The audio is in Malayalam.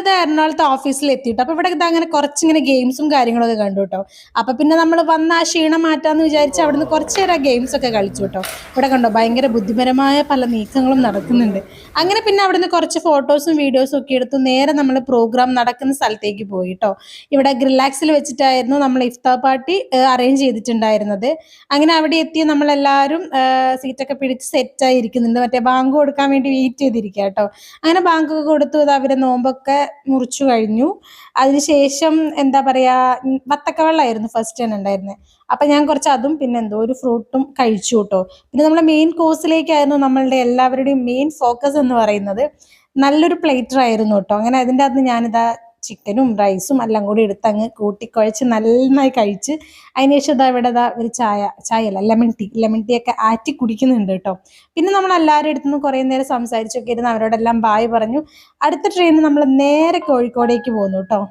നമ്മളിത് എറണാകുളത്ത് ഓഫീസിൽ എത്തിയിട്ട് അപ്പോൾ ഇവിടെ ഇത് അങ്ങനെ കുറച്ചിങ്ങനെ ഗെയിംസും കാര്യങ്ങളൊക്കെ കണ്ടു കേട്ടോ. അപ്പോൾ പിന്നെ നമ്മൾ വന്ന ആ ക്ഷീണം മാറ്റാമെന്ന് വിചാരിച്ച് അവിടുന്ന് കുറച്ച് നേരം ഗെയിംസൊക്കെ കളിച്ചു കേട്ടോ. ഇവിടെ കണ്ടോ ഭയങ്കര ബുദ്ധിപരമായ പല നീക്കങ്ങളും നടക്കുന്നുണ്ട്. അങ്ങനെ പിന്നെ അവിടുന്ന് കുറച്ച് ഫോട്ടോസും വീഡിയോസും ഒക്കെ എടുത്തു നേരെ നമ്മൾ പ്രോഗ്രാം നടക്കുന്ന സ്ഥലത്തേക്ക് പോയി കേട്ടോ. ഇവിടെ ഗ്രില്ലാക്സിൽ വെച്ചിട്ടായിരുന്നു നമ്മൾ ഇഫ്താർ പാർട്ടി അറേഞ്ച് ചെയ്തിട്ടുണ്ടായിരുന്നത്. അങ്ങനെ അവിടെ എത്തി നമ്മളെല്ലാവരും സീറ്റൊക്കെ പിടിച്ച് സെറ്റായി ഇരിക്കുന്നുണ്ട്. മറ്റേ ബാങ്ക് കൊടുക്കാൻ വേണ്ടി വെയിറ്റ് ചെയ്തിരിക്കുക കേട്ടോ. അങ്ങനെ ബാങ്കൊക്കെ കൊടുത്തു, അവരെ നോമ്പൊക്കെ മുറിച്ചു കഴിഞ്ഞു. അതിനുശേഷം എന്താ പറയാ, വത്തക്ക വെള്ളമായിരുന്നു ഫസ്റ്റ് തന്നെ ഉണ്ടായിരുന്നത്. അപ്പൊ ഞാൻ കുറച്ച് അതും പിന്നെ എന്തോ ഒരു ഫ്രൂട്ടും കഴിച്ചു കേട്ടോ. പിന്നെ നമ്മളെ മെയിൻ കോഴ്സിലേക്കായിരുന്നു നമ്മളുടെ എല്ലാവരുടെയും മെയിൻ ഫോക്കസ് എന്ന് പറയുന്നത്. നല്ലൊരു പ്ലേറ്റർ ആയിരുന്നു കേട്ടോ. അങ്ങനെ അതിൻ്റെ അകത്ത് ഞാനിതാ ചിക്കനും റൈസും എല്ലാം കൂടി എടുത്ത് അങ്ങ് കൂട്ടിക്കുഴച്ച് നന്നായി കഴിച്ച് അതിനുശേഷം ഇതാ ഇവിടെ ഒരു ചായയല്ല ലെമൺ ടീ ഒക്കെ ആറ്റി കുടിക്കുന്നുണ്ട് കേട്ടോ. പിന്നെ നമ്മൾ എല്ലാവരും അടുത്തുനിന്ന് കുറേ നേരം സംസാരിച്ചൊക്കെ ഇരുന്ന് അവരോടെല്ലാം ബായ് പറഞ്ഞു. അടുത്ത ട്രെയിനിൽ നമ്മൾ നേരെ കോഴിക്കോടേക്ക് പോന്നു കേട്ടോ.